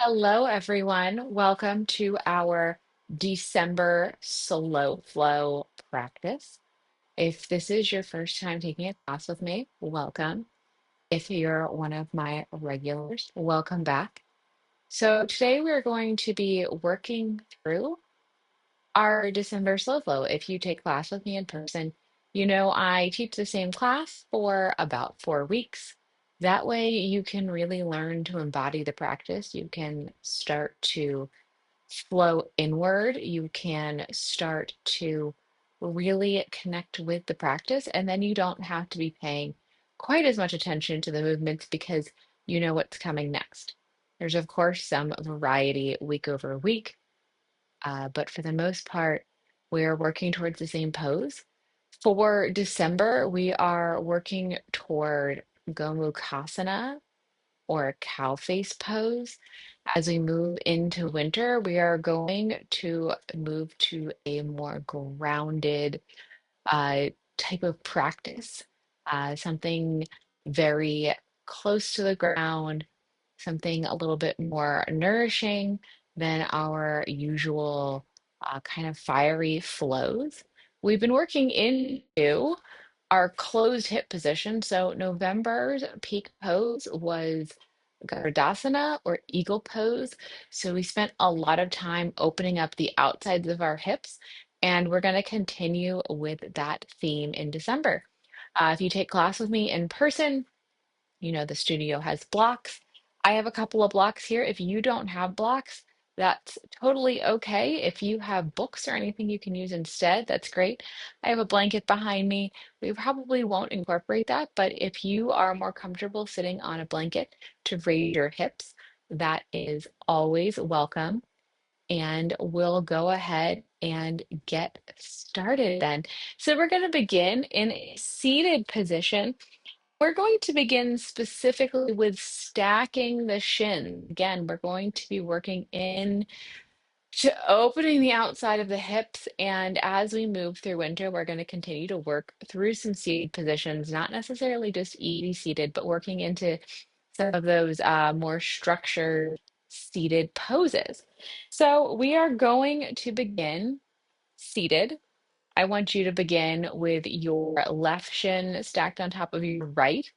Hello, everyone. Welcome to our December slow flow practice. If this is your first time taking a class with me, welcome. If you're one of my regulars, welcome back. So today we're going to be working through our December slow flow. If you take class with me in person, you know I teach the same class for about 4 weeks. That way you can really learn to embody the practice. You can start to flow inward. You can start to really connect with the practice, and then you don't have to be paying quite as much attention to the movements because you know what's coming next. There's, of course, some variety week over week, but for the most part, we're working towards the same pose. For December, we are working toward Gomukasana or a cow face pose. As we move into winter, we are going to move to a more grounded uh, type of practice, something very close to the ground, something a little bit more nourishing than our usual kind of fiery flows. We've been working into our closed hip position. So November's peak pose was Gardasana or eagle pose. So we spent a lot of time opening up the outsides of our hips, and we're going to continue with that theme in December. If you take class with me in person, you know, the studio has blocks. I have a couple of blocks here. If you don't have blocks, that's totally okay. If you have books or anything you can use instead, that's great. I have a blanket behind me. We probably won't incorporate that, but if you are more comfortable sitting on a blanket to raise your hips, that is always welcome. And we'll go ahead and get started then. So we're going to begin in a seated position. We're going to begin specifically with stacking the shin. Again, we're going to be working in to opening the outside of the hips. And as we move through winter, we're going to continue to work through some seated positions, not necessarily just easy seated, but working into some of those more structured seated poses. So we are going to begin seated. I want you to begin with your left shin stacked on top of your right.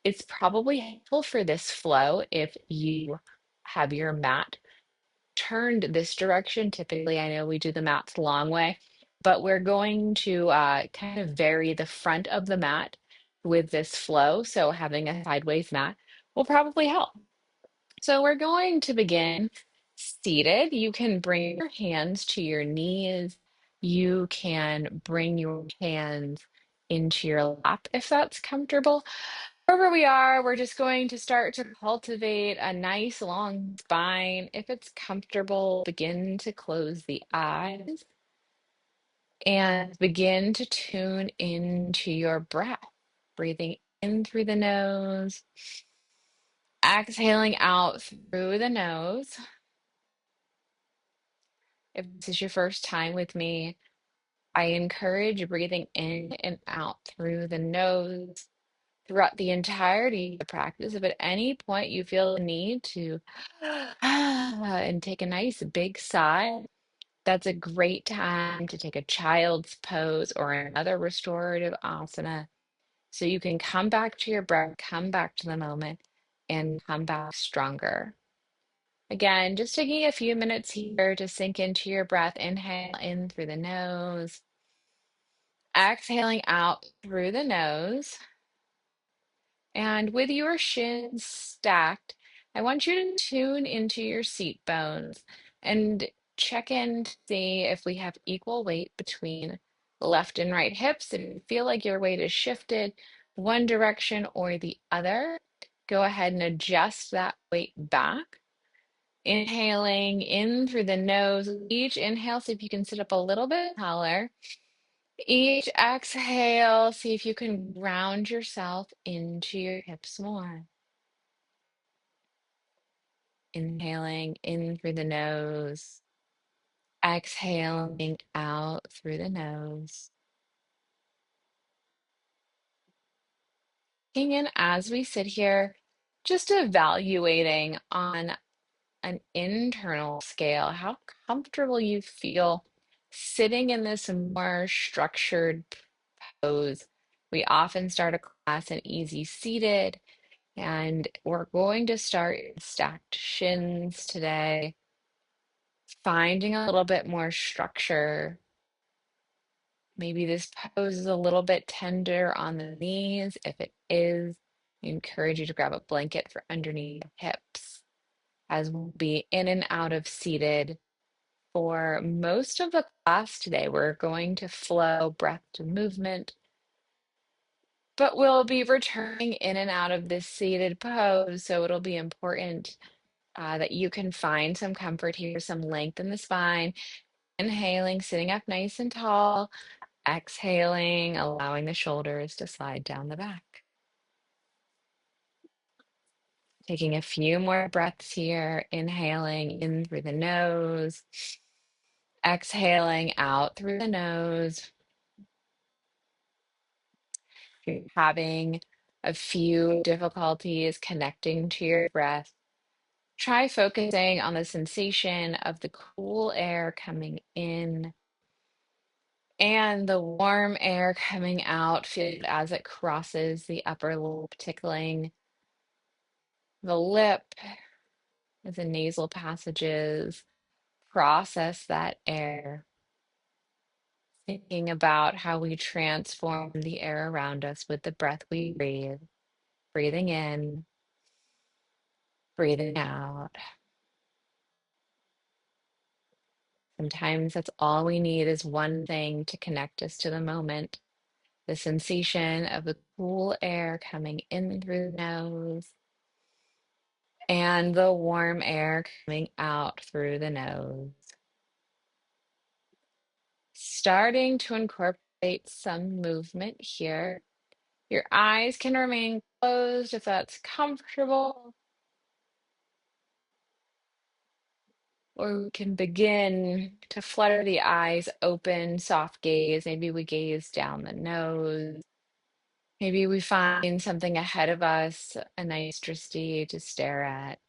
It's probably helpful for this flow if you have your mat turned this direction. Typically, I know we do the mats the long way, but we're going to kind of vary the front of the mat with this flow. So having a sideways mat will probably help. So we're going to begin seated. You can bring your hands to your knees. You can bring your hands into your lap if that's comfortable. Wherever we are, we're just going to start to cultivate a nice long spine. If it's comfortable, begin to close the eyes and begin to tune into your breath, breathing in through the nose, exhaling out through the nose. If this is your first time with me, I encourage breathing in and out through the nose throughout the entirety of the practice. If at any point you feel the need to and take a nice big sigh, that's a great time to take a child's pose or another restorative asana. So you can come back to your breath, come back to the moment, and come back stronger. Again, just taking a few minutes here to sink into your breath. Inhale in through the nose, exhaling out through the nose. And with your shins stacked, I want you to tune into your seat bones and check in to see if we have equal weight between the left and right hips. If you feel like your weight is shifted one direction or the other, go ahead and adjust that weight back. Inhaling in through the nose. Each inhale, see if you can sit up a little bit taller. Each exhale, see if you can ground yourself into your hips more. Inhaling in through the nose, exhaling out through the nose. Taking in as we sit here, just evaluating on an internal scale, how comfortable you feel sitting in this more structured pose. We often start a class in easy seated, and we're going to start stacked shins today, finding a little bit more structure. Maybe this pose is a little bit tender on the knees. If it is, I encourage you to grab a blanket for underneath your hips as we'll be in and out of seated for most of the class today. We're going to flow breath to movement, but we'll be returning in and out of this seated pose. So it'll be important that you can find some comfort here, some length in the spine. Inhaling, sitting up nice and tall. Exhaling, allowing the shoulders to slide down the back. Taking a few more breaths here, inhaling in through the nose, exhaling out through the nose. If you're having a few difficulties connecting to your breath, try focusing on the sensation of the cool air coming in and the warm air coming out. Feel it as it crosses the upper lip, tickling the lip as the nasal passages. Process that air, thinking about how we transform the air around us with the breath we breathe. Breathing in, breathing out. Sometimes that's all we need is one thing to connect us to the moment. The sensation of the cool air coming in through the nose and the warm air coming out through the nose. Starting to incorporate some movement here. Your eyes can remain closed if that's comfortable, or we can begin to flutter the eyes open, soft gaze. Maybe we gaze down the nose. Maybe we find something ahead of us, a nice drishti to stare at.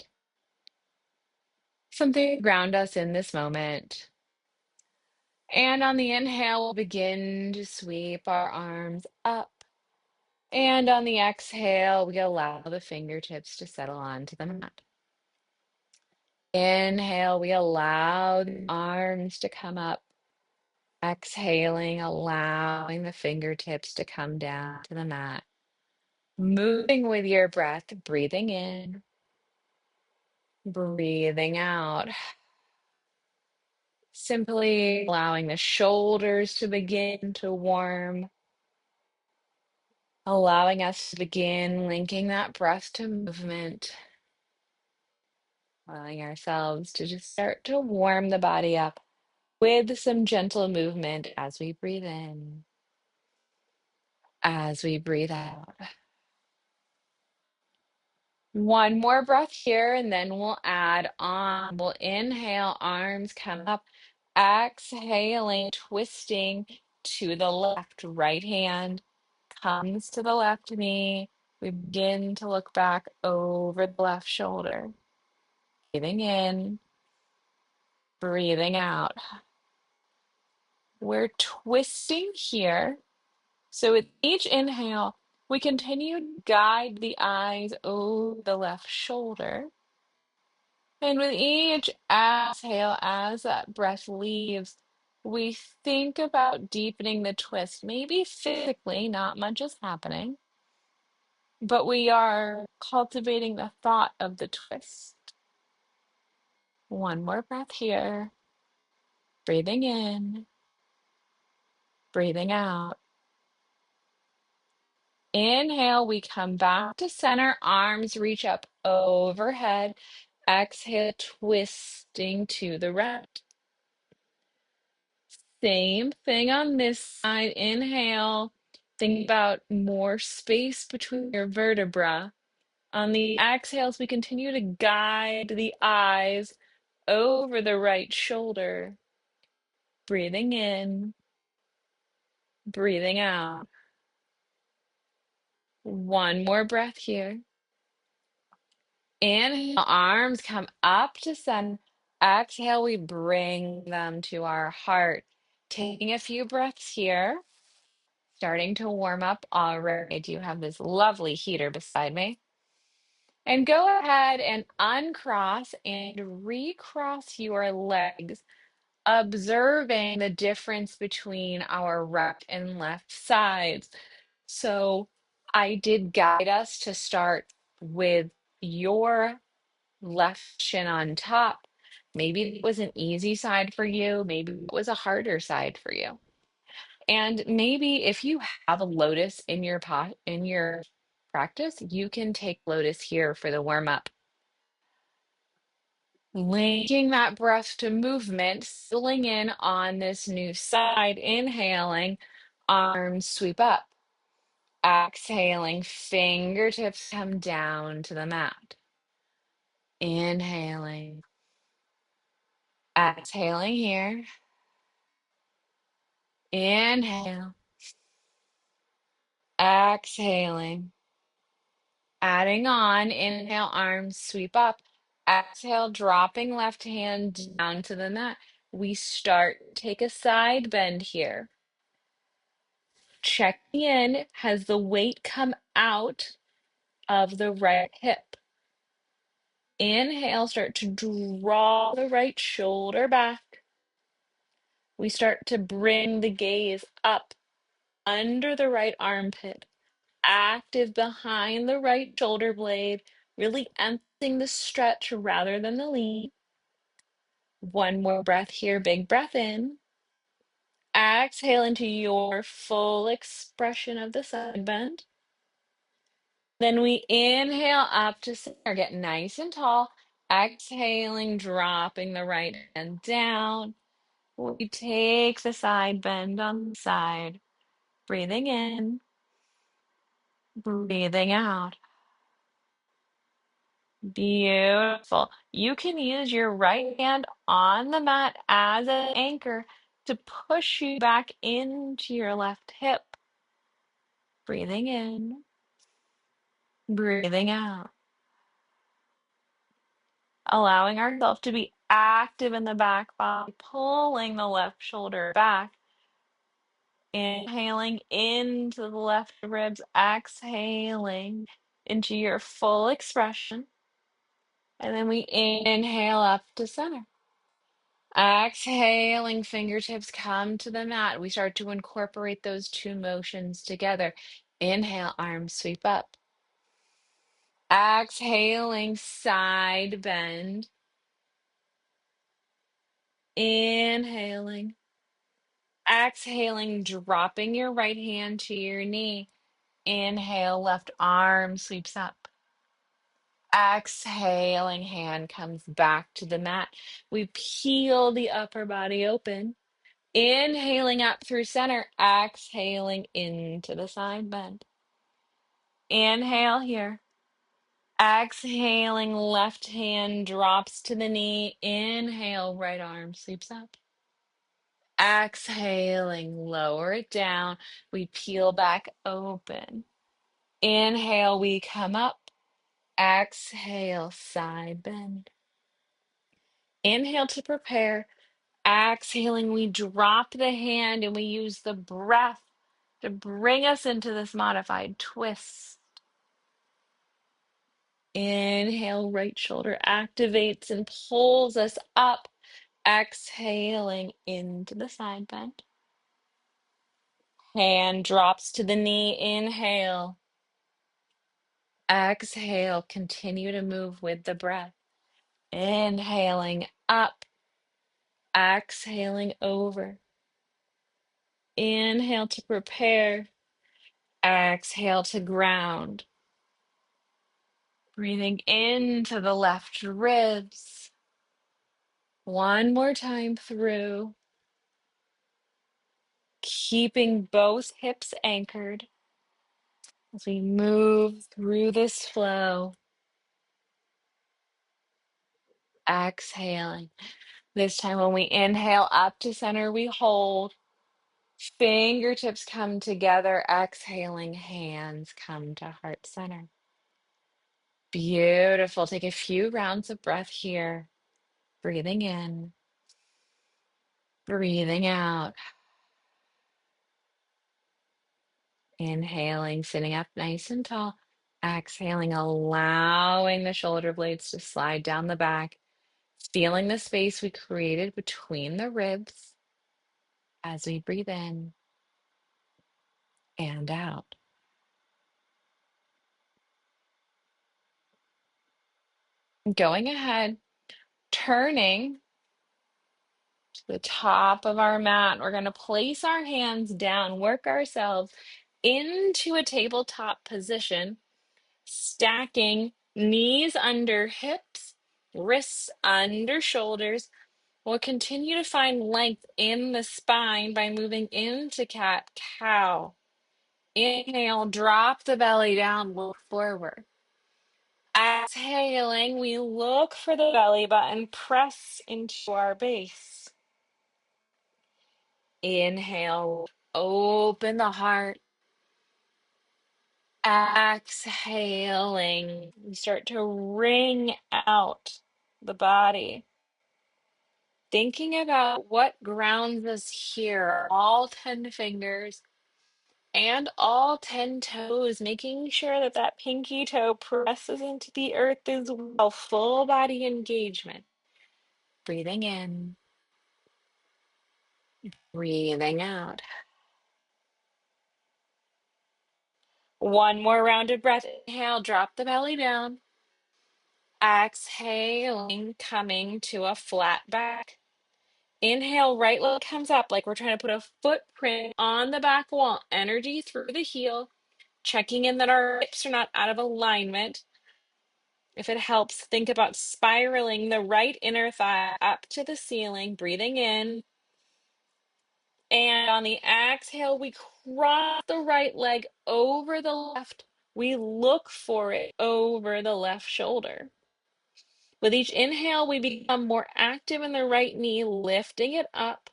Something to ground us in this moment. And on the inhale, we'll begin to sweep our arms up. And on the exhale, we allow the fingertips to settle onto the mat. Inhale, we allow the arms to come up. Exhaling, allowing the fingertips to come down to the mat. Moving with your breath, breathing in, breathing out. Simply allowing the shoulders to begin to warm, allowing us to begin linking that breath to movement, allowing ourselves to just start to warm the body up with some gentle movement as we breathe in, as we breathe out. One more breath here, and then we'll add on. We'll inhale, arms come up. Exhaling, twisting to the left. Right hand comes to the left knee. We begin to look back over the left shoulder. Breathing in, breathing out. We're twisting here. So with each inhale, we continue to guide the eyes over the left shoulder. And with each exhale, as that breath leaves, we think about deepening the twist. Maybe physically, not much is happening, but we are cultivating the thought of the twist. One more breath here. Breathing in, breathing out. Inhale, we come back to center, arms reach up overhead. Exhale, twisting to the right. Same thing on this side. Inhale. Think about more space between your vertebra. On the exhales, we continue to guide the eyes over the right shoulder. Breathing in, breathing out. One more breath here. Inhale, arms come up to center. Exhale, we bring them to our heart. Taking a few breaths here, starting to warm up already. I do have this lovely heater beside me. And go ahead and uncross and recross your legs, observing the difference between our right and left sides. So I did guide us to start with your left shin on top. Maybe it was an easy side for you, maybe it was a harder side for you. And maybe if you have a lotus in your pot in your practice, you can take lotus here for the warm up. Linking that breath to movement, settling in on this new side, inhaling, arms sweep up. Exhaling, fingertips come down to the mat. Inhaling, exhaling here. Inhale, exhaling. Adding on, inhale, arms sweep up. Exhale, dropping left hand down to the mat. We start, take a side bend here. Checking in, has the weight come out of the right hip? Inhale, start to draw the right shoulder back. We start to bring the gaze up under the right armpit, active behind the right shoulder blade, really emptying the stretch rather than the lean. One more breath here, big breath in. Exhale into your full expression of the side bend. Then we inhale up to center, get nice and tall. Exhaling, dropping the right hand down. We take the side bend on the side. Breathing in, breathing out. Beautiful. You can use your right hand on the mat as an anchor to push you back into your left hip. Breathing in, breathing out. Allowing ourselves to be active in the back body, pulling the left shoulder back. Inhaling into the left ribs, exhaling into your full expression. And then we inhale up to center. Exhaling, fingertips come to the mat. We start to incorporate those two motions together. Inhale, arms sweep up. Exhaling, side bend. Inhaling. Exhaling, dropping your right hand to your knee. Inhale, left arm sweeps up. Exhaling, hand comes back to the mat. We peel the upper body open. Inhaling up through center, exhaling into the side bend. Inhale here. Exhaling, left hand drops to the knee. Inhale, right arm sweeps up. Exhaling, lower it down. We peel back open. Inhale, we come up. Exhale, side bend. Inhale to prepare. Exhaling, we drop the hand and we use the breath to bring us into this modified twist. Inhale, right shoulder activates and pulls us up. Exhaling into the side bend. Hand drops to the knee. Inhale. Exhale, continue to move with the breath. Inhaling up. Exhaling over. Inhale to prepare. Exhale to ground. Breathing into the left ribs. One more time through. Keeping both hips anchored as we move through this flow. Exhaling. This time when we inhale up to center, we hold. Fingertips come together. Exhaling, hands come to heart center. Beautiful. Take a few rounds of breath here. Breathing in, breathing out. Inhaling, sitting up nice and tall. Exhaling, allowing the shoulder blades to slide down the back. Feeling the space we created between the ribs as we breathe in and out. Going ahead, turning to the top of our mat. We're going to place our hands down, work ourselves into a tabletop position, stacking knees under hips, wrists under shoulders. We'll continue to find length in the spine by moving into cat cow. Inhale, drop the belly down, look forward. Exhaling, we look for the belly button, press into our base. Inhale, open the heart. Exhaling, we start to wring out the body. Thinking about what grounds us here, all 10 fingers and all 10 toes, making sure that that pinky toe presses into the earth as well. Full body engagement. Breathing in, breathing out. One more rounded breath. Inhale, drop the belly down. Exhaling, coming to a flat back. Inhale, right leg comes up like we're trying to put a footprint on the back wall. Energy through the heel. Checking in that our hips are not out of alignment. If it helps, think about spiraling the right inner thigh up to the ceiling, breathing in. And on the exhale, we cross the right leg over the left. We look for it over the left shoulder. With each inhale, we become more active in the right knee, lifting it up.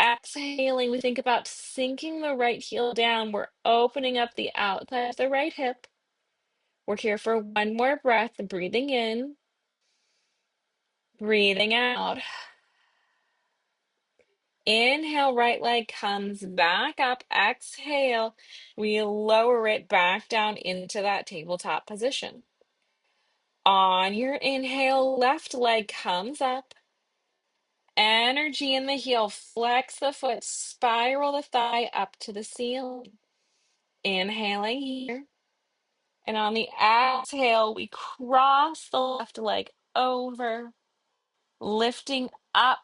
Exhaling, we think about sinking the right heel down. We're opening up the outside of the right hip. We're here for one more breath, breathing in, breathing out. Inhale, right leg comes back up. Exhale, we lower it back down into that tabletop position. On your inhale, left leg comes up. Energy in the heel, flex the foot, spiral the thigh up to the ceiling. Inhaling here. And on the exhale, we cross the left leg over, lifting up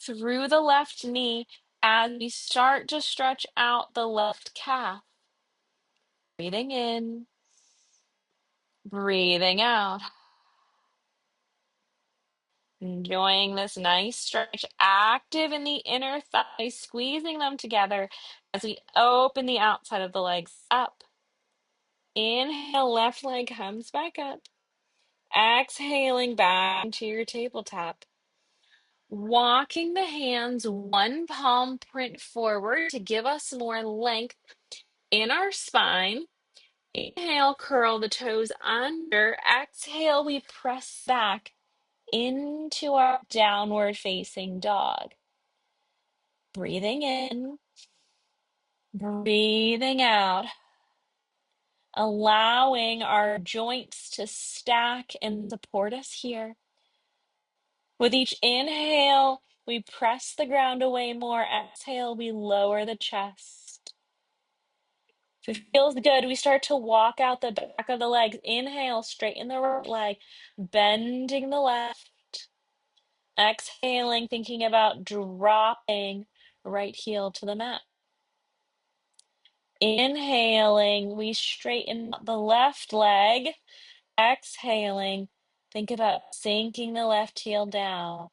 through the left knee as we start to stretch out the left calf. Breathing in, breathing out. Enjoying this nice stretch, active in the inner thighs, squeezing them together as we open the outside of the legs up. Inhale, left leg comes back up. Exhaling back into your tabletop. Walking the hands one palm print forward to give us more length in our spine. Inhale, curl the toes under. Exhale, we press back into our downward facing dog. Breathing in, breathing out, allowing our joints to stack and support us here. With each inhale, we press the ground away more. Exhale, we lower the chest. If it feels good, we start to walk out the back of the legs. Inhale, straighten the right leg, bending the left. Exhaling, thinking about dropping right heel to the mat. Inhaling, we straighten the left leg. Exhaling, think about sinking the left heel down.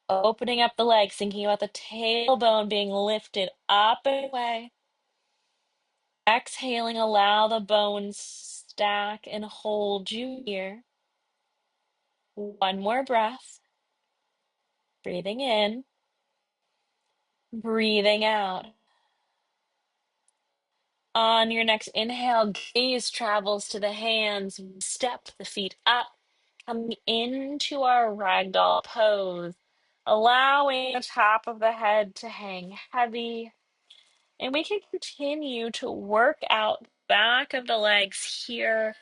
Opening up the legs, thinking about the tailbone being lifted up and away. Exhaling, allow the bones stack and hold you here. One more breath. Breathing in, breathing out. On your next inhale, gaze travels to the hands. Step the feet up, coming into our ragdoll pose, allowing the top of the head to hang heavy. And we can continue to work out the back of the legs here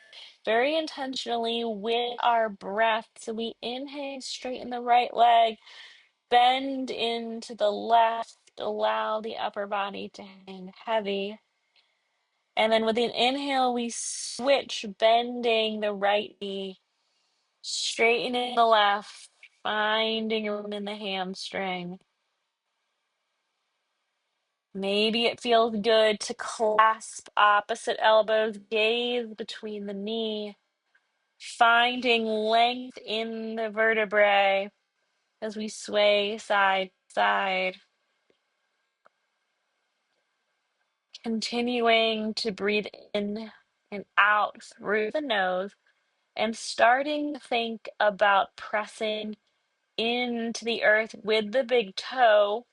very intentionally with our breath. So we inhale, straighten the right leg, bend into the left, allow the upper body to hang heavy. And then with an inhale, we switch, bending the right knee, straightening the left, finding room in the hamstring. Maybe it feels good to clasp opposite elbows, gaze between the knee, finding length in the vertebrae as we sway side to side. Continuing to breathe in and out through the nose and starting to think about pressing into the earth with the big toe,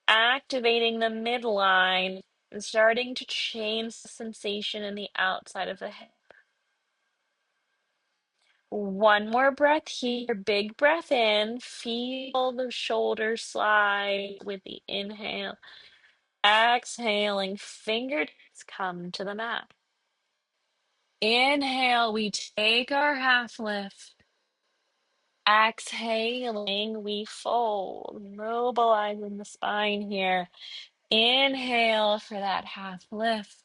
activating the midline and starting to change the sensation in the outside of the hip. One more breath here. Big breath in. Feel the shoulders slide with the inhale. Exhaling, fingertips come to the mat. Inhale, we take our half lift. Exhaling, we fold, mobilizing the spine here. Inhale for that half lift.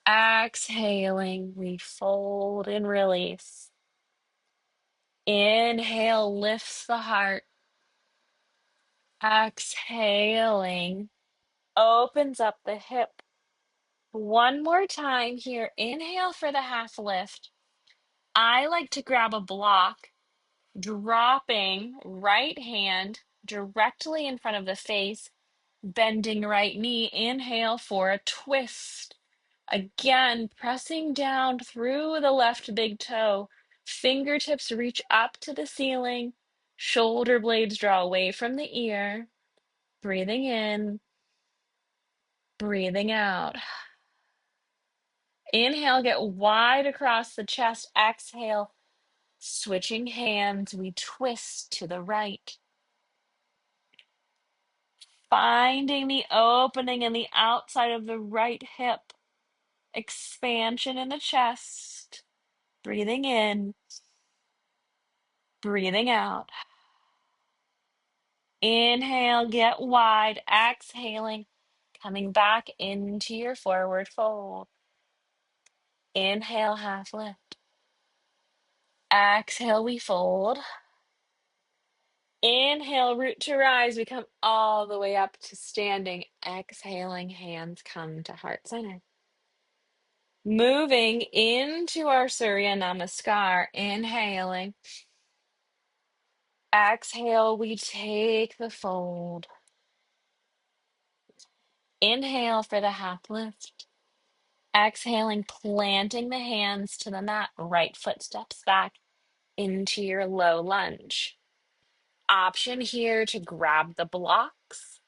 Exhaling, we fold and release. Inhale lifts the heart. Exhaling opens up the hip. One more time here. Inhale for the half lift. I like to grab a block, dropping right hand directly in front of the face, bending right knee. Inhale for a twist. Again, pressing down through the left big toe. Fingertips reach up to the ceiling. Shoulder blades draw away from the ear. Breathing in, breathing out. Inhale, get wide across the chest. Exhale, switching hands, we twist to the right. Finding the opening in the outside of the right hip. Expansion in the chest. Breathing in, breathing out. Inhale, get wide. Exhaling, coming back into your forward fold. Inhale, half lift. Exhale, we fold. Inhale, root to rise. We come all the way up to standing. Exhaling, hands come to heart center. Moving into our Surya Namaskar. Inhaling. Exhale, we take the fold. Inhale for the half lift. Exhaling, planting the hands to the mat. Right foot steps back into your low lunge. Option here to grab the blocks,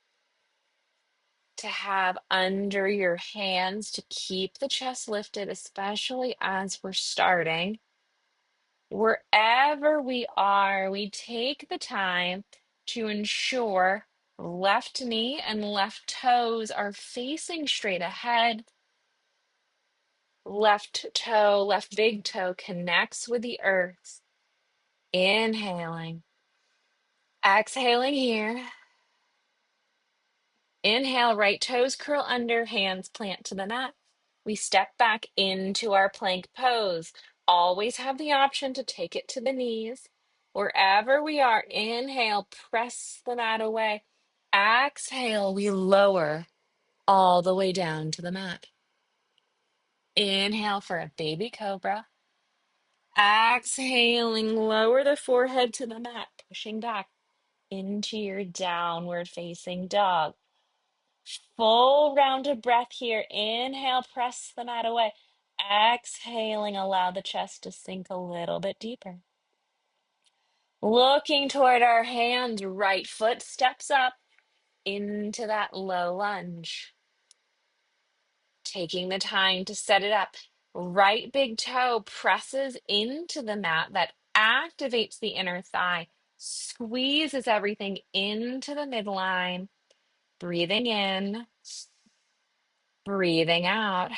to have under your hands to keep the chest lifted, especially as we're starting. Wherever we are, we take the time to ensure left knee and left toes are facing straight ahead. Left toe, left big toe connects with the earth. Inhaling. Exhaling here. Inhale, right toes curl under, hands plant to the mat. We step back into our plank pose. Always have the option to take it to the knees. Wherever we are, inhale, press the mat away. Exhale, we lower all the way down to the mat. Inhale for a baby cobra. Exhaling, lower the forehead to the mat, pushing back into your downward facing dog. Full round of breath here. Inhale, press the mat away. Exhaling, allow the chest to sink a little bit deeper. Looking toward our hands, right foot steps up into that low lunge. taking the time to set it up. Right big toe presses into the mat. That activates the inner thigh, squeezes everything into the midline. Breathing in, breathing out,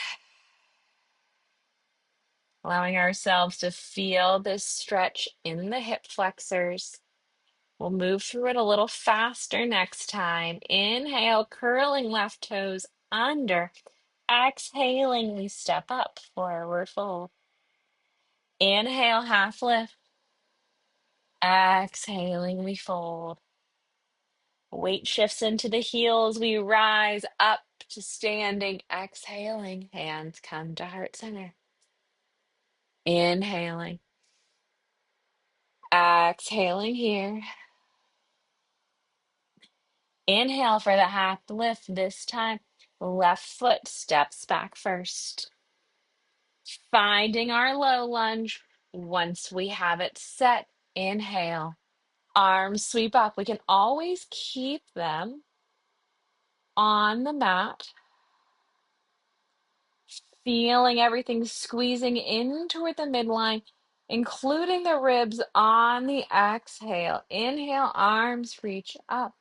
allowing ourselves to feel this stretch in the hip flexors. We'll move through it a little faster next time. Inhale, curling left toes under. Exhaling, we step up, forward fold. Inhale, half lift. Exhaling, we fold. Weight shifts into the heels. We rise up to standing. Exhaling, hands come to heart center. Inhaling. Exhaling here. Inhale for the half lift this time. Left foot steps back first. Finding our low lunge. Once we have it set, inhale. Arms sweep up. We can always keep them on the mat. Feeling everything squeezing in toward the midline, including the ribs on the exhale. Inhale, arms reach up.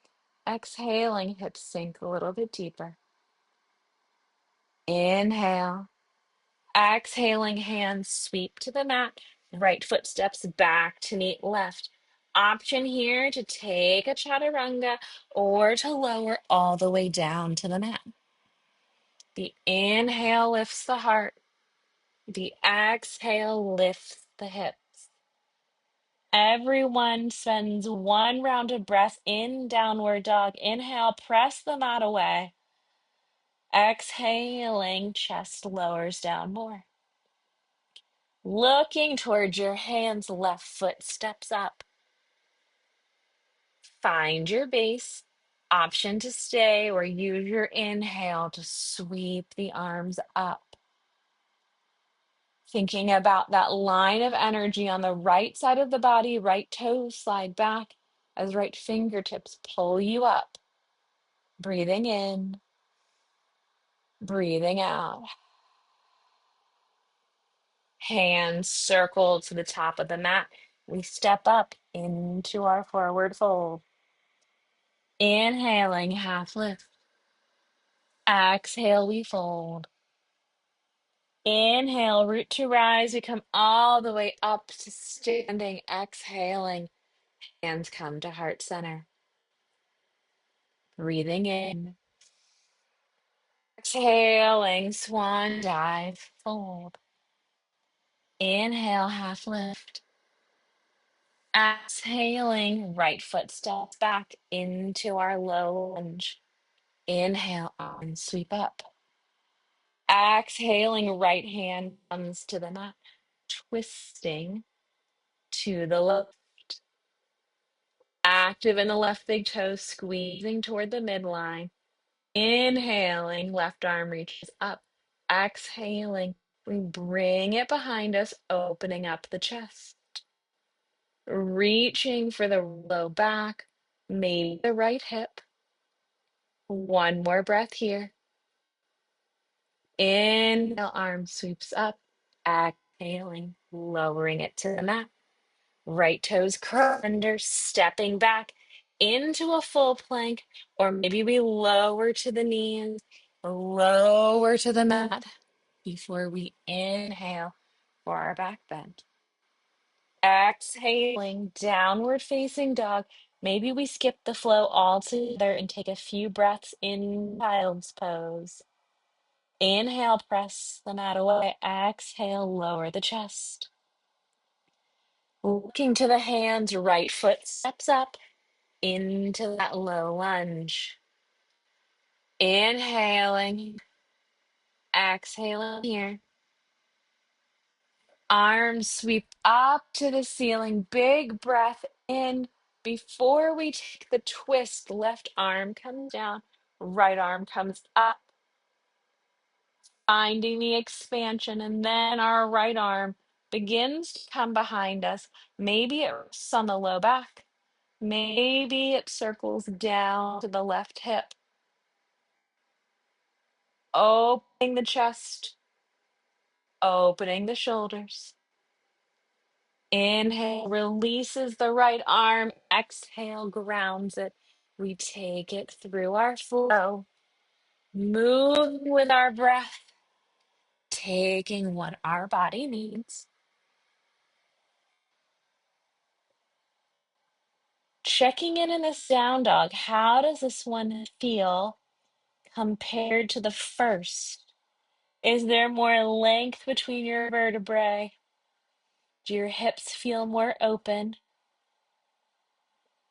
Exhaling, hips sink a little bit deeper. Inhale. Exhaling, hands sweep to the mat. Right foot steps back to meet left. Option here to take a chaturanga or to lower all the way down to the mat. The inhale lifts the heart. The exhale lifts the hips. Everyone spends one round of breath in downward dog. Inhale, press the mat away. Exhaling, chest lowers down more. Looking towards your hands, left foot steps up. Find your base. Option to stay or use your inhale to sweep the arms up. Thinking about that line of energy on the right side of the body, right toes slide back as right fingertips pull you up. Breathing in, breathing out. Hands circle to the top of the mat. We step up into our forward fold. Inhaling, half lift. Exhale, we fold. Inhale, root to rise. We come all the way up to standing. Exhaling, hands come to heart center. Breathing in. Exhaling, swan dive, fold. Inhale, half lift. Exhaling, right foot steps back into our low lunge. Inhale, arms sweep up. Exhaling, right hand comes to the mat, twisting to the left. Active in the left big toe, squeezing toward the midline. Inhaling, left arm reaches up. Exhaling, we bring it behind us, opening up the chest. Reaching for the low back, maybe the right hip. One more breath here. Inhale, arm sweeps up. Exhaling, lowering it to the mat. Right toes curl under, stepping back into a full plank, or maybe we lower to the knees, lower to the mat before we inhale for our back bend. Exhaling, downward facing dog. Maybe we skip the flow altogether and take a few breaths in child's pose. Inhale, press the mat away. Exhale, lower the chest. Looking to the hands, right foot steps up into that low lunge. Inhaling, exhaling here. Arms sweep up to the ceiling. Big breath in. Before we take the twist, left arm comes down, right arm comes up, finding the expansion, and then our right arm begins to come behind us. Maybe it rests on the low back. Maybe it circles down to the left hip. Opening the chest, opening the shoulders. Inhale, releases the right arm. Exhale, grounds it. We take it through our flow. Move with our breath, taking what our body needs. Checking in this down dog. How does this one feel compared to the first? Is there more length between your vertebrae? Do your hips feel more open?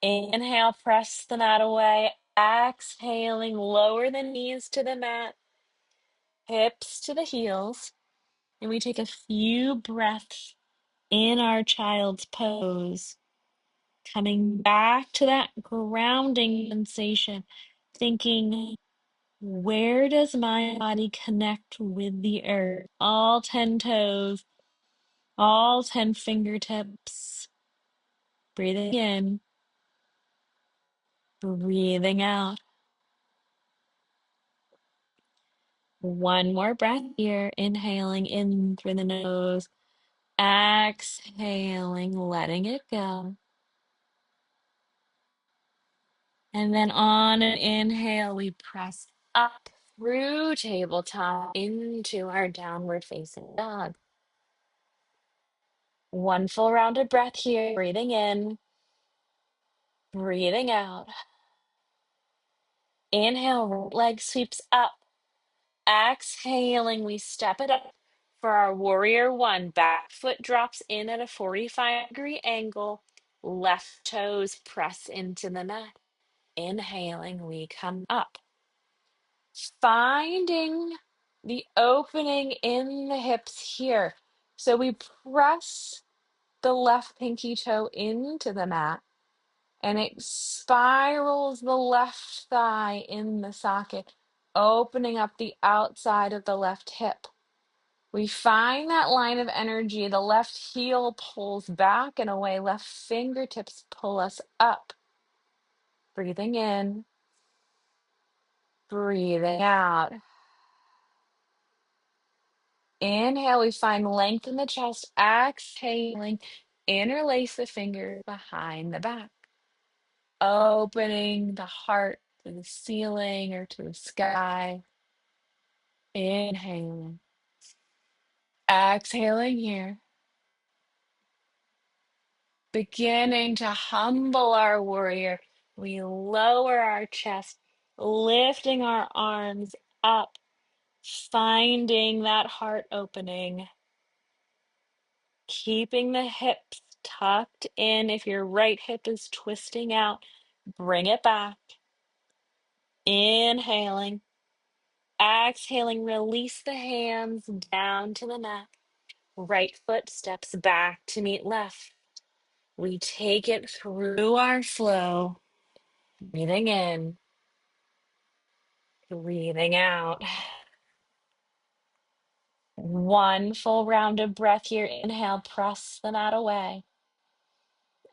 Inhale, press the mat away. Exhaling, lower the knees to the mat, hips to the heels. And we take a few breaths in our child's pose, coming back to that grounding sensation, thinking, where does my body connect with the earth? All 10 toes, all 10 fingertips. Breathing in, breathing out. One more breath here. Inhaling in through the nose, exhaling, letting it go. And then on an inhale, we press up through tabletop into our downward facing dog. One full round of breath here. Breathing in, breathing out. Inhale, right leg sweeps up. Exhaling, we step it up for our warrior one. Back foot drops in at a 45-degree angle. Left toes press into the mat. Inhaling, we come up. Finding the opening in the hips here. So we press the left pinky toe into the mat and it spirals the left thigh in the socket, opening up the outside of the left hip. We find that line of energy. The left heel pulls back and away. Left fingertips pull us up. Breathing in, breathing out. Inhale, we find length in the chest. Exhaling, interlace the fingers behind the back. Opening the heart to the ceiling or to the sky. Inhaling. Exhaling here. Beginning to humble our warrior. We lower our chest, lifting our arms up, finding that heart opening. Keeping the hips tucked in. If your right hip is twisting out, bring it back. Inhaling. Exhaling, release the hands down to the mat. Right foot steps back to meet left. We take it through our flow. Breathing in, breathing out. One full round of breath here. Inhale, press the mat away.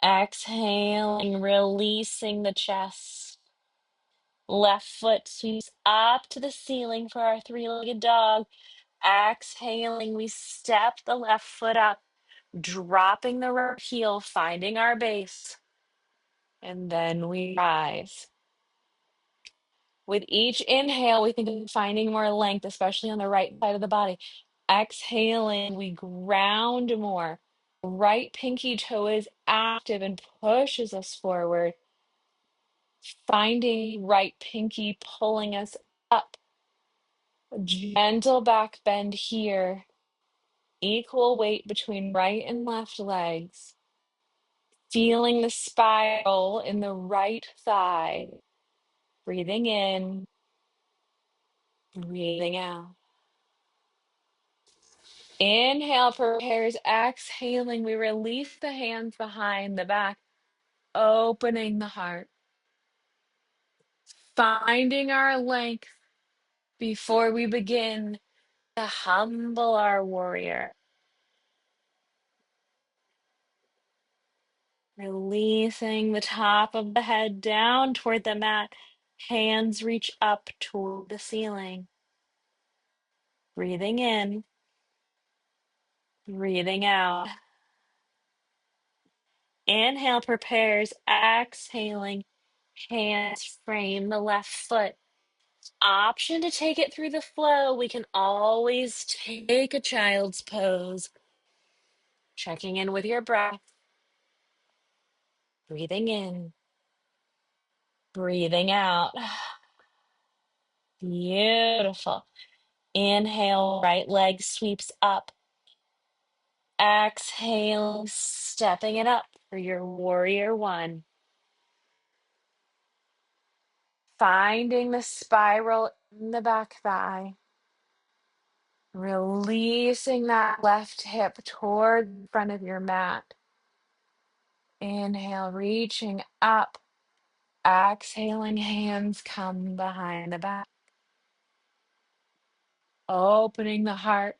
Exhaling, releasing the chest. Left foot sweeps up to the ceiling for our three-legged dog. Exhaling, we step the left foot up, dropping the right heel, finding our base. And then we rise. With each inhale, we think of finding more length, especially on the right side of the body. Exhaling, we ground more. Right pinky toe is active and pushes us forward. Finding right pinky pulling us up. Gentle back bend here. Equal weight between right and left legs. Feeling the spiral in the right thigh. Breathing in, breathing out. Inhale, prepares. Exhaling, we release the hands behind the back, opening the heart. Finding our length before we begin to humble our warrior. Releasing the top of the head down toward the mat. Hands reach up toward the ceiling. Breathing in, breathing out. Inhale, prepares, exhaling, hands frame the left foot. Option to take it through the flow. We can always take a child's pose. Checking in with your breath. Breathing in, breathing out. Beautiful. Inhale, right leg sweeps up. Exhale, stepping it up for your warrior one. Finding the spiral in the back thigh. Releasing that left hip toward the front of your mat. Inhale, reaching up. Exhaling, hands come behind the back. Opening the heart.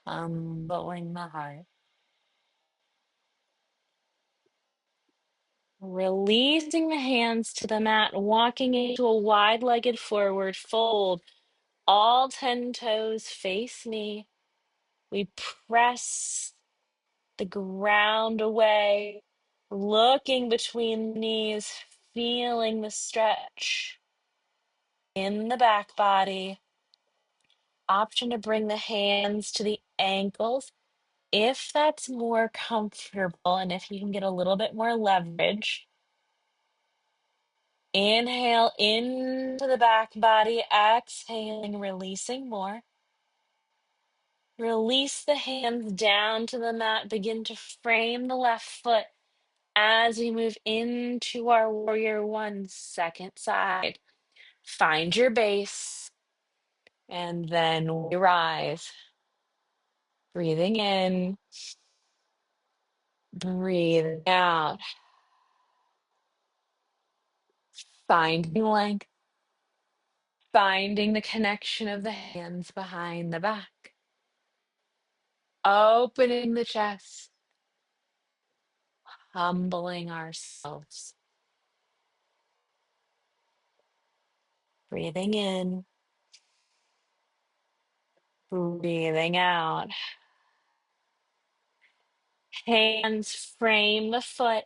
Humbling the heart. Releasing the hands to the mat, walking into a wide-legged forward fold. All 10 toes face me. We press the ground away, looking between the knees, feeling the stretch in the back body. Option to bring the hands to the ankles if that's more comfortable and if you can get a little bit more leverage. Inhale into the back body, exhaling, releasing more. Release the hands down to the mat. Begin to frame the left foot as we move into our warrior one, second side. Find your base and then we rise. Breathing in, breathing out. Finding length, finding the connection of the hands behind the back. Opening the chest, humbling ourselves. Breathing in, breathing out. Hands frame the foot.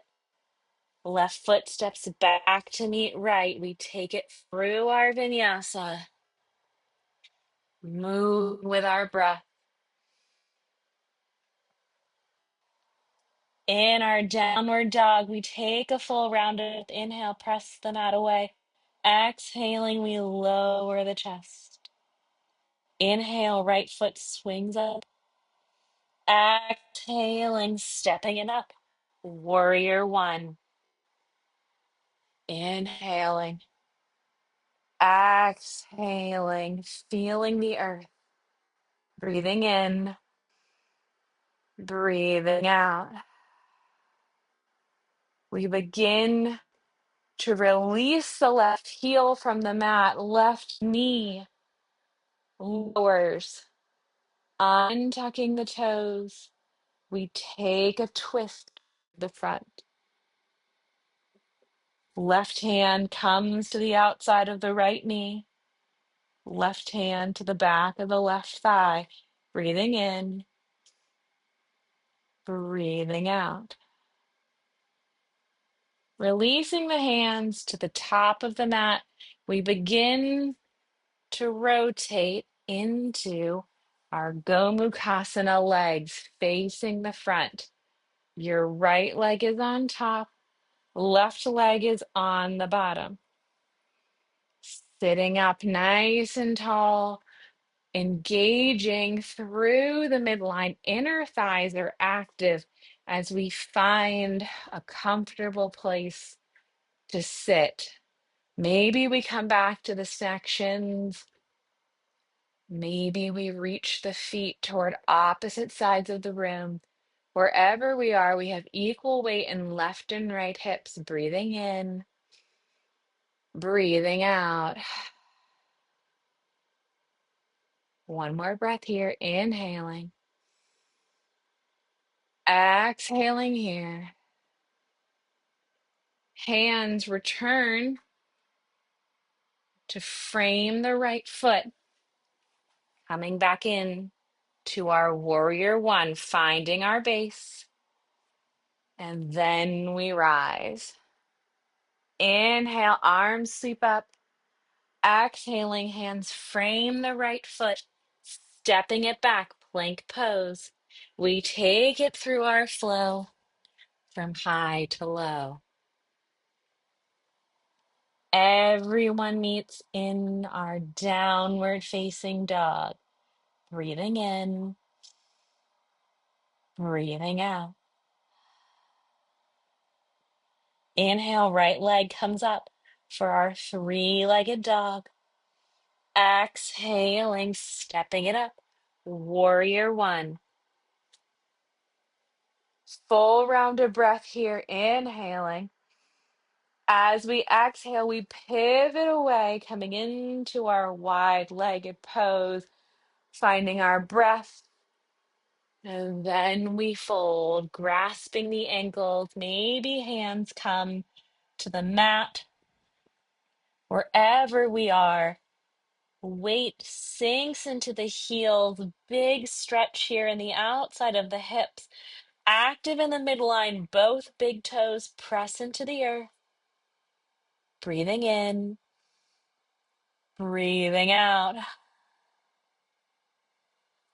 Left foot steps back to meet right. We take it through our vinyasa. Move with our breath. In our downward dog, we take a full round of inhale, press the mat away. Exhaling, we lower the chest. Inhale, right foot swings up. Exhaling, stepping it up. Warrior one. Inhaling. Exhaling, feeling the earth. Breathing in. Breathing out. We begin to release the left heel from the mat. Left knee lowers. Untucking the toes. We take a twist to the front. Left hand comes to the outside of the right knee. Left hand to the back of the left thigh. Breathing in. Breathing out. Releasing the hands to the top of the mat, we begin to rotate into our Gomukasana legs facing the front. Your right leg is on top, left leg is on the bottom. Sitting up nice and tall, engaging through the midline. Inner thighs are active as we find a comfortable place to sit. Maybe we come back to the sections. Maybe we reach the feet toward opposite sides of the room. Wherever we are, we have equal weight in left and right hips. Breathing in, breathing out. One more breath here. Inhaling, exhaling here. Hands return to frame the right foot. Coming back in to our warrior one, finding our base. And then we rise. Inhale, arms sweep up. Exhaling, hands frame the right foot, stepping it back, plank pose. We take it through our flow from high to low. Everyone meets in our downward facing dog. Breathing in, breathing out. Inhale, right leg comes up for our three-legged dog. Exhaling, stepping it up. Warrior one. Full round of breath here, inhaling. As we exhale, we pivot away, coming into our wide-legged pose, finding our breath. And then we fold, grasping the ankles. Maybe hands come to the mat. Wherever we are, weight sinks into the heels. Big stretch here in the outside of the hips. Active in the midline, both big toes press into the earth. Breathing in, breathing out.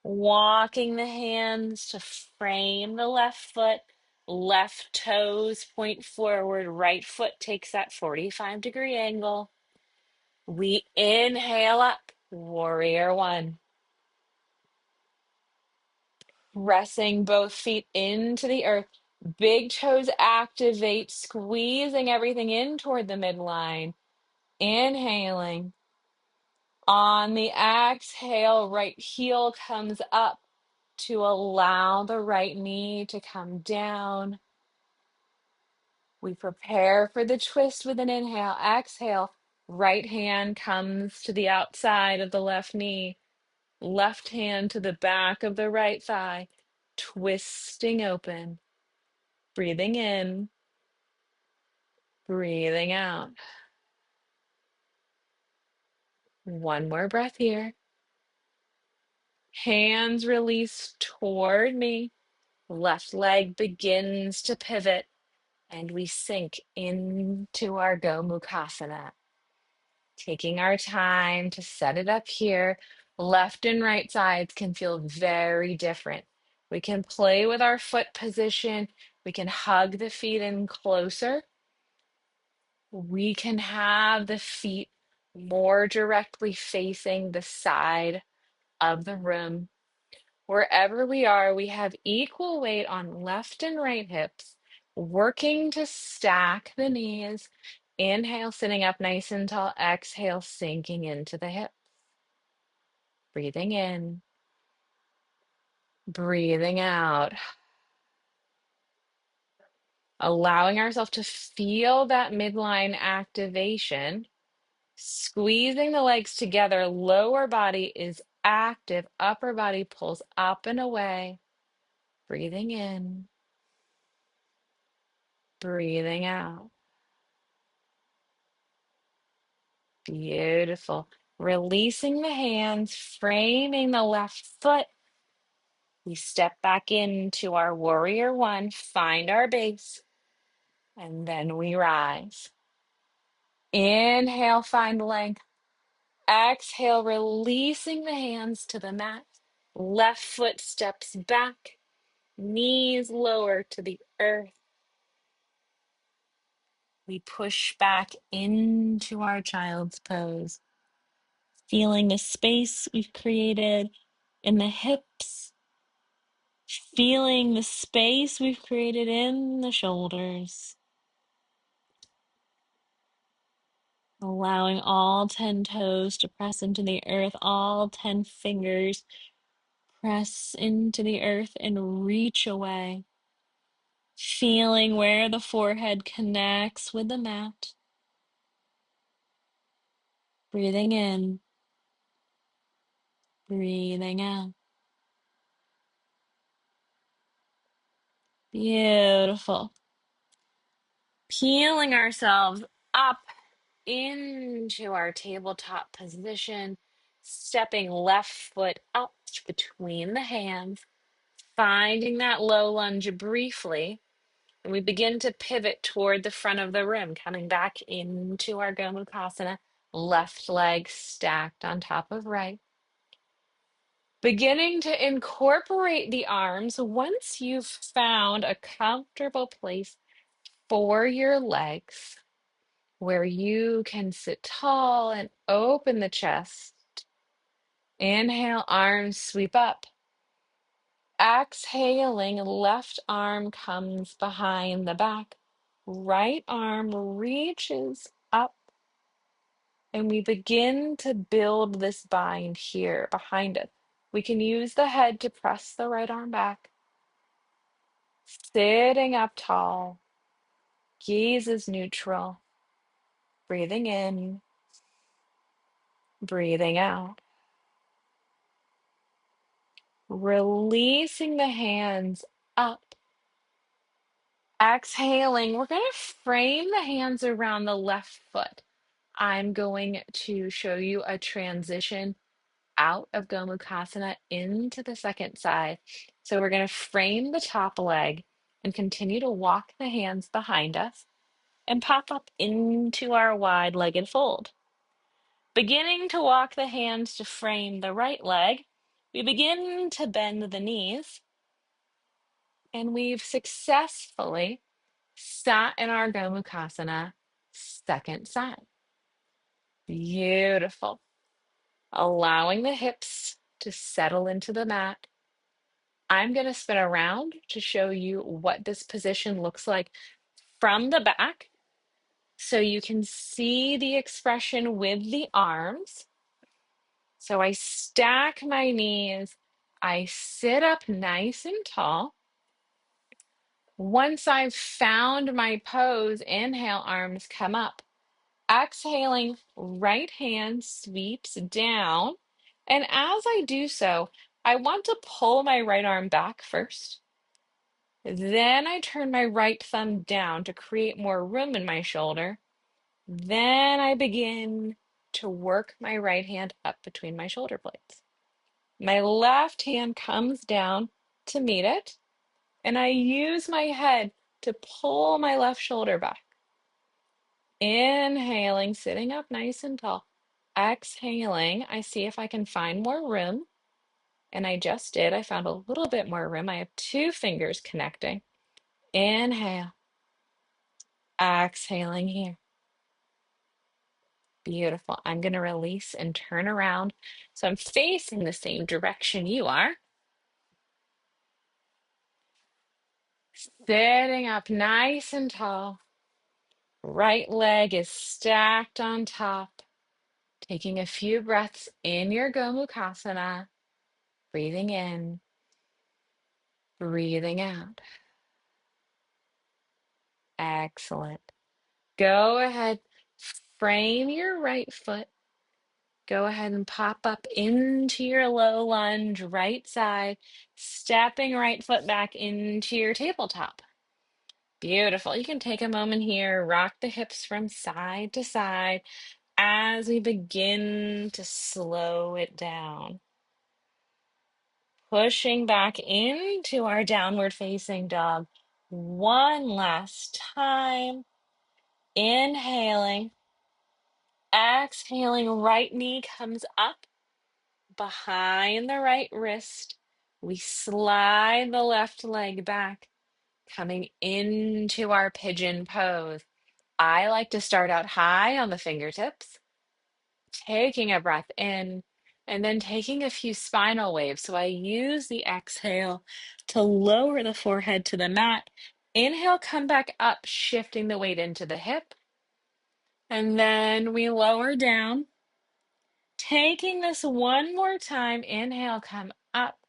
Walking the hands to frame the left foot. Left toes point forward. Right foot takes that 45-degree angle. We inhale up, warrior one. Pressing both feet into the earth. Big toes activate, squeezing everything in toward the midline. Inhaling. On the exhale, right heel comes up to allow the right knee to come down. We prepare for the twist with an inhale. Exhale, right hand comes to the outside of the left knee. Left hand to the back of the right thigh, twisting open. Breathing in, breathing out. One more breath here. Hands release toward me. Left leg begins to pivot, and we sink into our Gomukasana. Taking our time to set it up here. Left and right sides can feel very different. We can play with our foot position. We can hug the feet in closer. We can have the feet more directly facing the side of the room. Wherever we are, we have equal weight on left and right hips, working to stack the knees. Inhale, sitting up nice and tall. Exhale, sinking into the hips. Breathing in, breathing out. Allowing ourselves to feel that midline activation. Squeezing the legs together. Lower body is active. Upper body pulls up and away. Breathing in, breathing out. Beautiful. Releasing the hands, framing the left foot. We step back into our warrior one, find our base, and then we rise. Inhale, find length. Exhale, releasing the hands to the mat. Left foot steps back, knees lower to the earth. We push back into our child's pose, feeling the space we've created in the hips, feeling the space we've created in the shoulders, allowing all 10 toes to press into the earth, all 10 fingers press into the earth and reach away, feeling where the forehead connects with the mat. Breathing in, breathing out. Beautiful. Peeling ourselves up into our tabletop position, stepping left foot up between the hands, finding that low lunge briefly. And we begin to pivot toward the front of the room, coming back into our Gomukasana, left leg stacked on top of right. Beginning to incorporate the arms once you've found a comfortable place for your legs where you can sit tall and open the chest. Inhale, arms sweep up. Exhaling, left arm comes behind the back. Right arm reaches up, and we begin to build this bind here behind it. We can use the head to press the right arm back. Sitting up tall, gaze is neutral. Breathing in, breathing out. Releasing the hands up. Exhaling, we're going to frame the hands around the left foot. I'm going to show you a transition out of Gomukasana into the second side. So we're going to frame the top leg and continue to walk the hands behind us and pop up into our wide-legged fold. Beginning to walk the hands to frame the right leg, we begin to bend the knees, and we've successfully sat in our Gomukasana second side. Beautiful. Allowing the hips to settle into the mat. I'm going to spin around to show you what this position looks like from the back so you can see the expression with the arms. So I stack my knees. I sit up nice and tall. Once I've found my pose, inhale, arms come up. Exhaling, right hand sweeps down. And as I do so, I want to pull my right arm back first. Then I turn my right thumb down to create more room in my shoulder. Then I begin to work my right hand up between my shoulder blades. My left hand comes down to meet it, and I use my head to pull my left shoulder back. Inhaling, sitting up nice and tall. Exhaling, I see if I can find more room. And I just did. I found a little bit more room. I have two fingers connecting. Inhale, exhaling here. Beautiful. I'm going to release and turn around. So I'm facing the same direction you are. Sitting up nice and tall. Right leg is stacked on top. Taking a few breaths in your Gomukasana. Breathing in, breathing out. Excellent. Go ahead, frame your right foot. Go ahead and pop up into your low lunge, right side, stepping right foot back into your tabletop. Beautiful. You can take a moment here, rock the hips from side to side as we begin to slow it down. Pushing back into our downward facing dog. One last time. Inhaling. Exhaling, right knee comes up behind the right wrist. We slide the left leg back, coming into our pigeon pose. I like to start out high on the fingertips, taking a breath in, and then taking a few spinal waves. So I use the exhale to lower the forehead to the mat. Inhale, come back up, shifting the weight into the hip. And then we lower down. Taking this one more time, inhale, come up.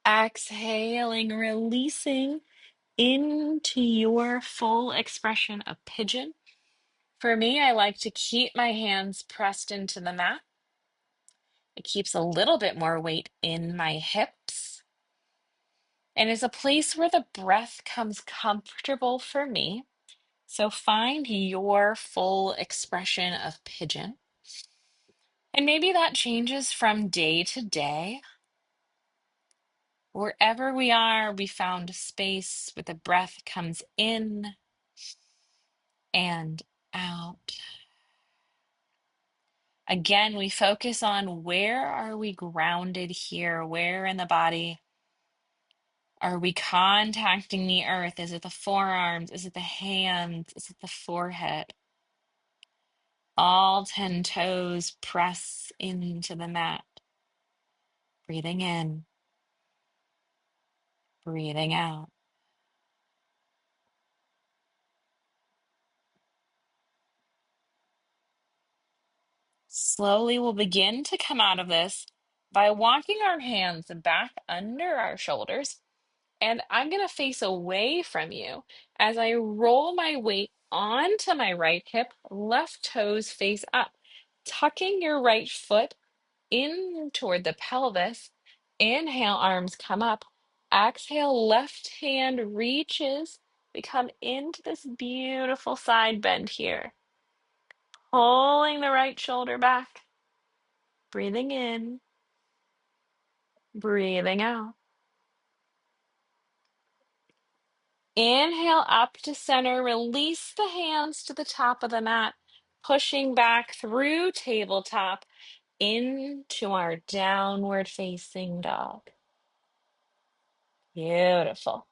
Exhaling, releasing into your full expression of pigeon. For me, I like to keep my hands pressed into the mat. It keeps a little bit more weight in my hips. And is a place where the breath comes comfortable for me. So find your full expression of pigeon. And maybe that changes from day to day. Wherever we are, we found a space where the breath comes in and out. Again, we focus on where are we grounded here? Where in the body are we contacting the earth? Is it the forearms? Is it the hands? Is it the forehead? All 10 toes press into the mat. Breathing in, breathing out. Slowly, we'll begin to come out of this by walking our hands back under our shoulders. And I'm going to face away from you as I roll my weight onto my right hip, left toes face up, tucking your right foot in toward the pelvis. Inhale, arms come up. Exhale, left hand reaches. We come into this beautiful side bend here. Pulling the right shoulder back. Breathing in, breathing out. Inhale up to center. Release the hands to the top of the mat, pushing back through tabletop into our downward facing dog. Beautiful.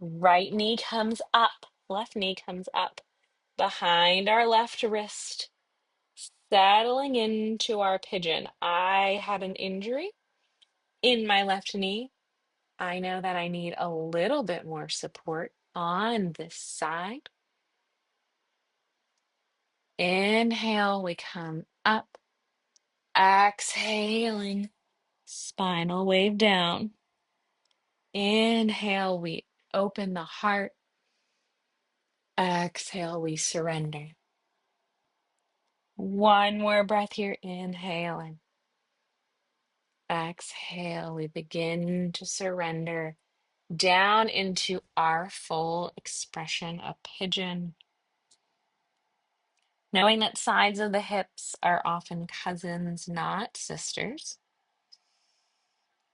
Right knee comes up, left knee comes up behind our left wrist, settling into our pigeon. I had an injury in my left knee. I know that I need a little bit more support on this side. Inhale, we come up. Exhaling, spinal wave down. Inhale, we open the heart. Exhale, we surrender. One more breath here. Inhale and exhale. We begin to surrender down into our full expression of pigeon. Knowing that sides of the hips are often cousins, not sisters.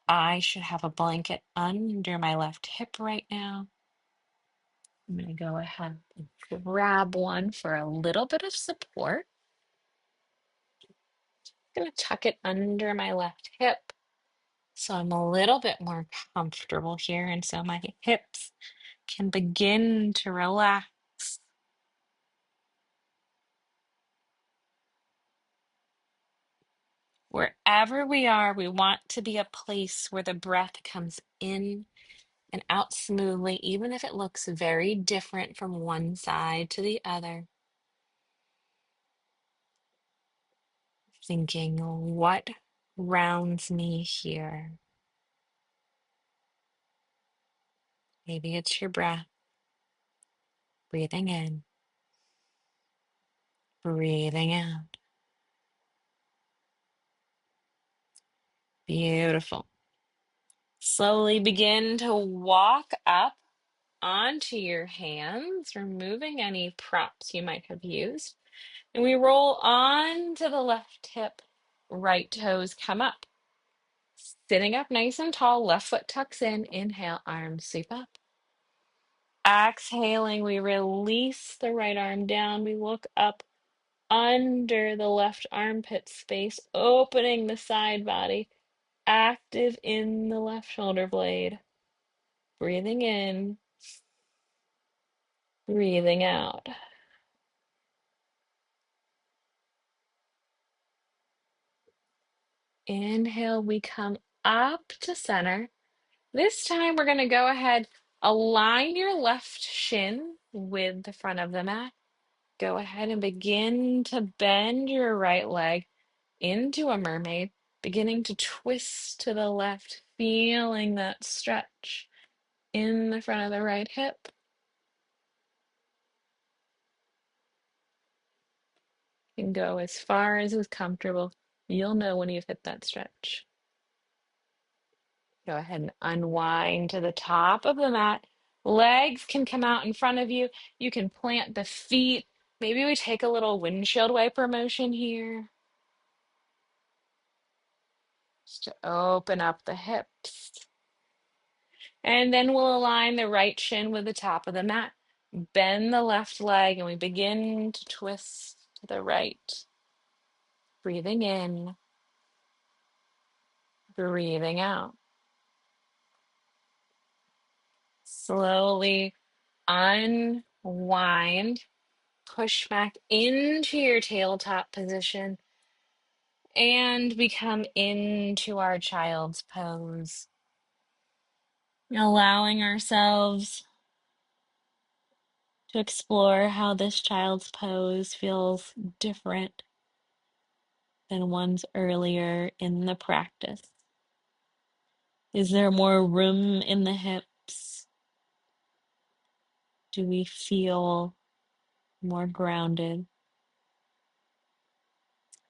I should have a blanket under my left hip right now. I'm going to go ahead and grab one for a little bit of support. I'm going to tuck it under my left hip so I'm a little bit more comfortable here, and so my hips can begin to relax. Wherever we are, we want to be a place where the breath comes in and out smoothly, even if it looks very different from one side to the other. Thinking, what rounds me here? Maybe it's your breath. Breathing in, breathing out. Beautiful. Slowly begin to walk up onto your hands, removing any props you might have used. And we roll on to the left hip, right toes come up. Sitting up nice and tall, left foot tucks in. Inhale, arms sweep up. Exhaling, we release the right arm down. We look up under the left armpit space, opening the side body, active in the left shoulder blade. Breathing in, breathing out. Inhale, we come up to center. This time we're going to go ahead, align your left shin with the front of the mat. Go ahead and begin to bend your right leg into a mermaid, beginning to twist to the left, feeling that stretch in the front of the right hip. You can go as far as is comfortable. You'll know when you've hit that stretch. Go ahead and unwind to the top of the mat. Legs can come out in front of you. You can plant the feet. Maybe we take a little windshield wiper motion here. Just to open up the hips. And then we'll align the right shin with the top of the mat. Bend the left leg and we begin to twist to the right. Breathing in, breathing out. Slowly unwind, push back into your tabletop position, and we come into our child's pose. Allowing ourselves to explore how this child's pose feels different than ones earlier in the practice. Is there more room in the hips? Do we feel more grounded?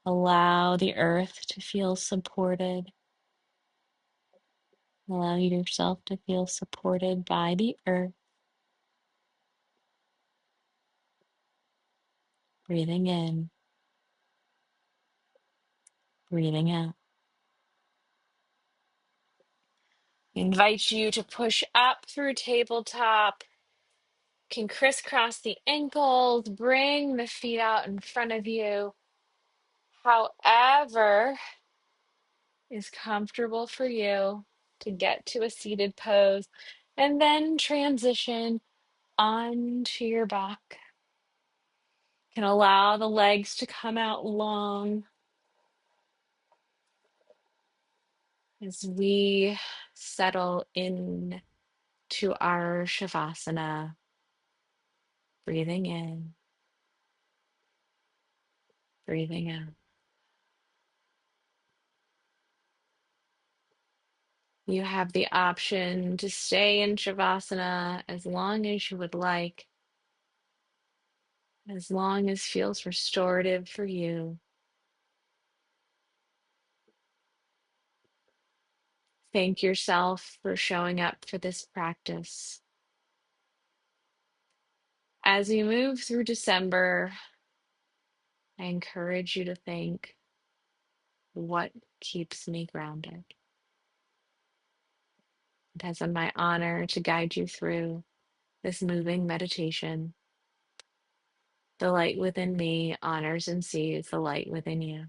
Allow the earth to feel supported. Allow yourself to feel supported by the earth. Breathing in, breathing out. Invite you to push up through tabletop. Can crisscross the ankles, bring the feet out in front of you. However is comfortable for you to get to a seated pose and then transition onto your back. Can allow the legs to come out long as we settle in to our Shavasana. Breathing in, breathing out. You have the option to stay in Shavasana as long as you would like, as long as feels restorative for you. Thank yourself for showing up for this practice. As we move through December, I encourage you to think, what keeps me grounded? It has been my honor to guide you through this moving meditation. The light within me honors and sees the light within you.